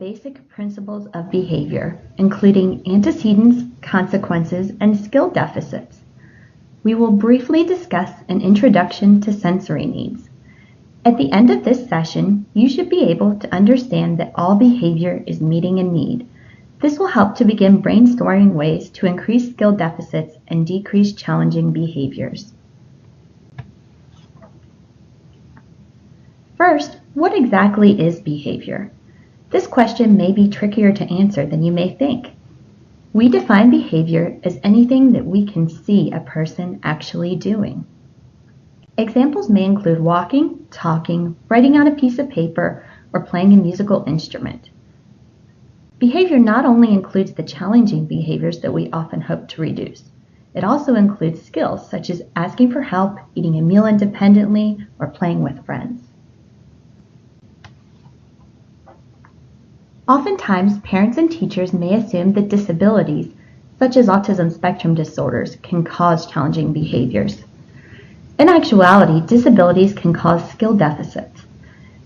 basic principles of behavior, including antecedents, consequences, and skill deficits. We will briefly discuss an introduction to sensory needs. At the end of this session, you should be able to understand that all behavior is meeting a need. This will help to begin brainstorming ways to increase skill deficits and decrease challenging behaviors. First, what exactly is behavior? This question may be trickier to answer than you may think. We define behavior as anything that we can see a person actually doing. Examples may include walking, talking, writing on a piece of paper, or playing a musical instrument. Behavior not only includes the challenging behaviors that we often hope to reduce. It also includes skills such as asking for help, eating a meal independently, or playing with friends. Oftentimes, parents and teachers may assume that disabilities, such as autism spectrum disorders, can cause challenging behaviors. In actuality, disabilities can cause skill deficits.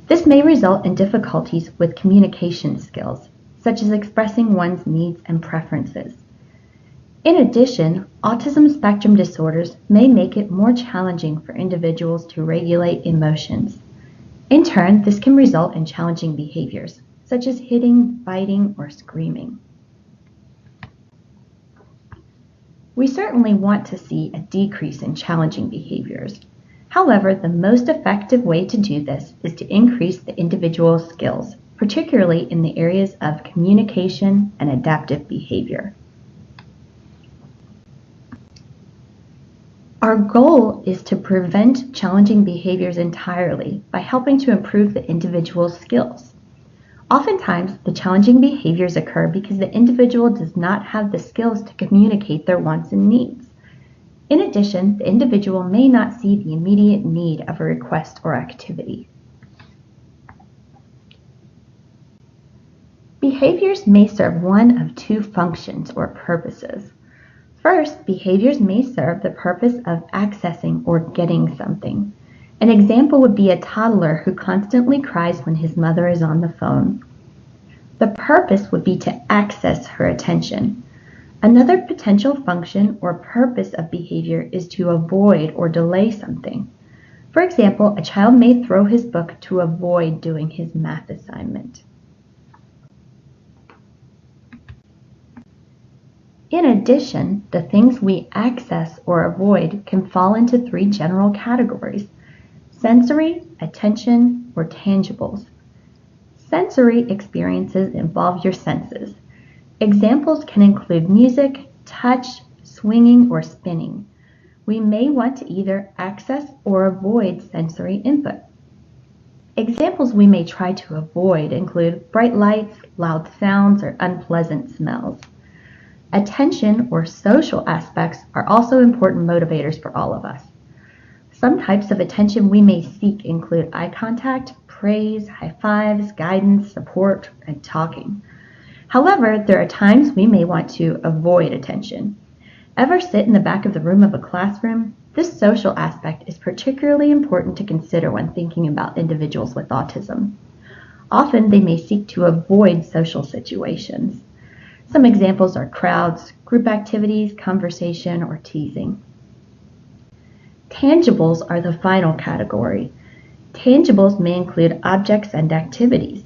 This may result in difficulties with communication skills, such as expressing one's needs and preferences. In addition, autism spectrum disorders may make it more challenging for individuals to regulate emotions. In turn, this can result in challenging behaviors, such as hitting, biting, or screaming. We certainly want to see a decrease in challenging behaviors. However, the most effective way to do this is to increase the individual's skills, particularly in the areas of communication and adaptive behavior. Our goal is to prevent challenging behaviors entirely by helping to improve the individual's skills. Oftentimes, the challenging behaviors occur because the individual does not have the skills to communicate their wants and needs. In addition, the individual may not see the immediate need of a request or activity. Behaviors may serve one of two functions or purposes. First, behaviors may serve the purpose of accessing or getting something. An example would be a toddler who constantly cries when his mother is on the phone. The purpose would be to access her attention. Another potential function or purpose of behavior is to avoid or delay something. For example, a child may throw his book to avoid doing his math assignment. In addition, the things we access or avoid can fall into three general categories: sensory, attention, or tangibles. Sensory experiences involve your senses. Examples can include music, touch, swinging, or spinning. We may want to either access or avoid sensory input. Examples we may try to avoid include bright lights, loud sounds, or unpleasant smells. Attention or social aspects are also important motivators for all of us. Some types of attention we may seek include eye contact, praise, high fives, guidance, support, and talking. However, there are times we may want to avoid attention. Ever sit in the back of the room of a classroom? This social aspect is particularly important to consider when thinking about individuals with autism. Often they may seek to avoid social situations. Some examples are crowds, group activities, conversation, or teasing. Tangibles are the final category. Tangibles may include objects and activities.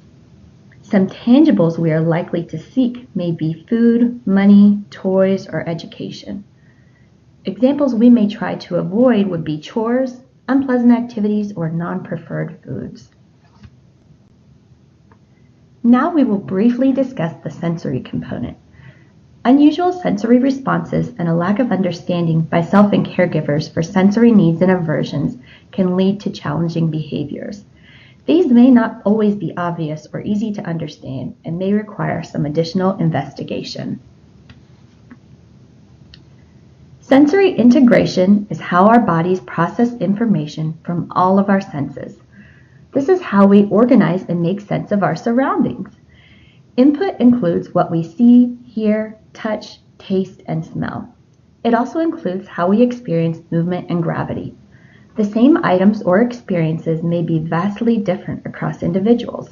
Some tangibles we are likely to seek may be food, money, toys, or education. Examples we may try to avoid would be chores, unpleasant activities, or non-preferred foods. Now we will briefly discuss the sensory component. Unusual sensory responses and a lack of understanding by self and caregivers for sensory needs and aversions can lead to challenging behaviors. These may not always be obvious or easy to understand and may require some additional investigation. Sensory integration is how our bodies process information from all of our senses. This is how we organize and make sense of our surroundings. Input includes what we see, hear, touch, taste, and smell. It also includes how we experience movement and gravity. The same items or experiences may be vastly different across individuals.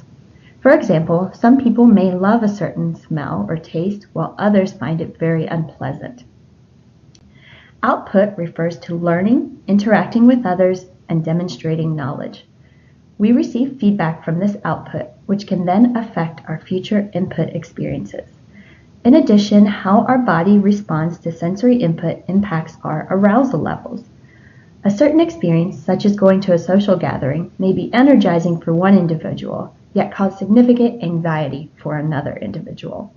For example, some people may love a certain smell or taste while others find it very unpleasant. Output refers to learning, interacting with others, and demonstrating knowledge. We receive feedback from this output, which can then affect our future input experiences. In addition, how our body responds to sensory input impacts our arousal levels. A certain experience, such as going to a social gathering, may be energizing for one individual, yet cause significant anxiety for another individual.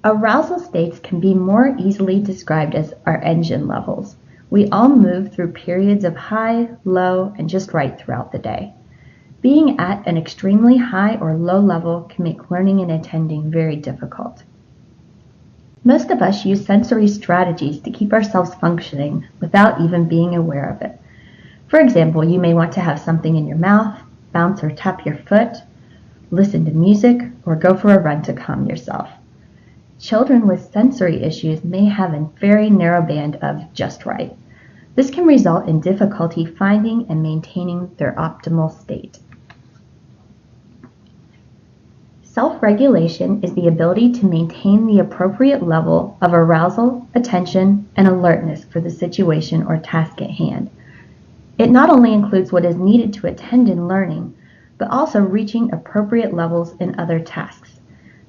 Arousal states can be more easily described as our engine levels. We all move through periods of high, low, and just right throughout the day. Being at an extremely high or low level can make learning and attending very difficult. Most of us use sensory strategies to keep ourselves functioning without even being aware of it. For example, you may want to have something in your mouth, bounce or tap your foot, listen to music, or go for a run to calm yourself. Children with sensory issues may have a very narrow band of just right. This can result in difficulty finding and maintaining their optimal state. Self-regulation is the ability to maintain the appropriate level of arousal, attention, and alertness for the situation or task at hand. It not only includes what is needed to attend in learning, but also reaching appropriate levels in other tasks,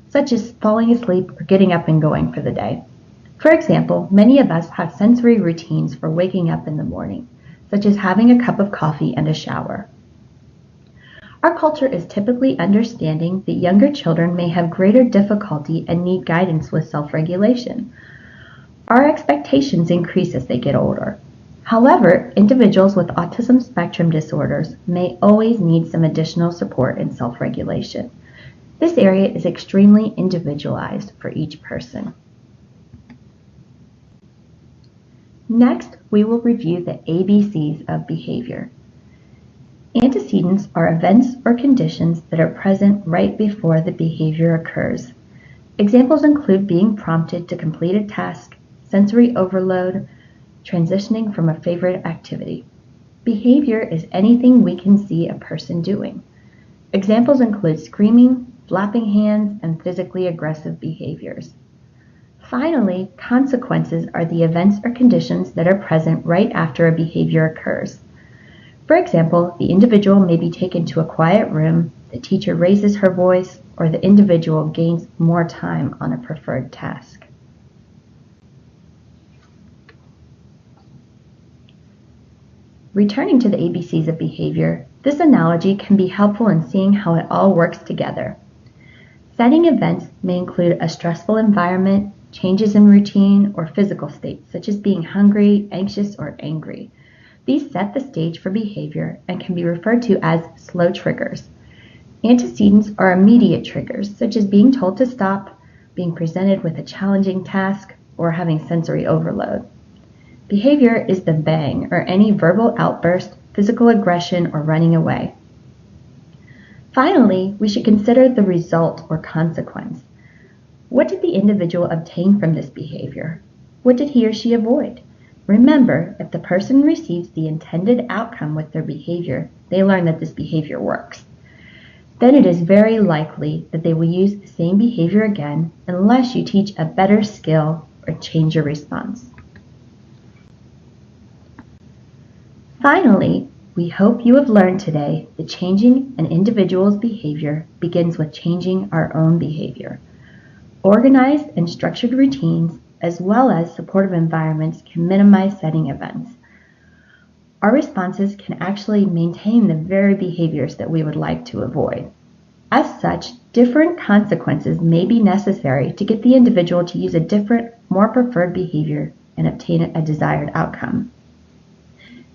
such as falling asleep or getting up and going for the day. For example, many of us have sensory routines for waking up in the morning, such as having a cup of coffee and a shower. Our culture is typically understanding that younger children may have greater difficulty and need guidance with self-regulation. Our expectations increase as they get older. However, individuals with autism spectrum disorders may always need some additional support in self-regulation. This area is extremely individualized for each person. Next, we will review the ABCs of behavior. Antecedents are events or conditions that are present right before the behavior occurs. Examples include being prompted to complete a task, sensory overload, transitioning from a favorite activity. Behavior is anything we can see a person doing. Examples include screaming, flapping hands, and physically aggressive behaviors. Finally, consequences are the events or conditions that are present right after a behavior occurs. For example, the individual may be taken to a quiet room, the teacher raises her voice, or the individual gains more time on a preferred task. Returning to the ABCs of behavior, this analogy can be helpful in seeing how it all works together. Setting events may include a stressful environment, changes in routine, or physical states, such as being hungry, anxious, or angry. These set the stage for behavior and can be referred to as slow triggers. Antecedents are immediate triggers, such as being told to stop, being presented with a challenging task, or having sensory overload. Behavior is the bang, or any verbal outburst, physical aggression, or running away. Finally, we should consider the result or consequence. What did the individual obtain from this behavior? What did he or she avoid? Remember, if the person receives the intended outcome with their behavior, they learn that this behavior works. Then it is very likely that they will use the same behavior again unless you teach a better skill or change your response. Finally, we hope you have learned today that changing an individual's behavior begins with changing our own behavior. Organized and structured routines, as well as supportive environments, can minimize setting events. Our responses can actually maintain the very behaviors that we would like to avoid. As such, different consequences may be necessary to get the individual to use a different, more preferred behavior and obtain a desired outcome.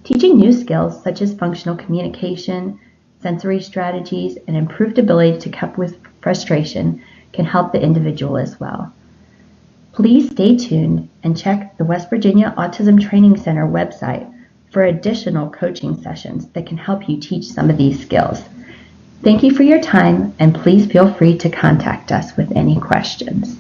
Teaching new skills such as functional communication, sensory strategies, and improved ability to cope with frustration can help the individual as well. Please stay tuned and check the West Virginia Autism Training Center website for additional coaching sessions that can help you teach some of these skills. Thank you for your time, and please feel free to contact us with any questions.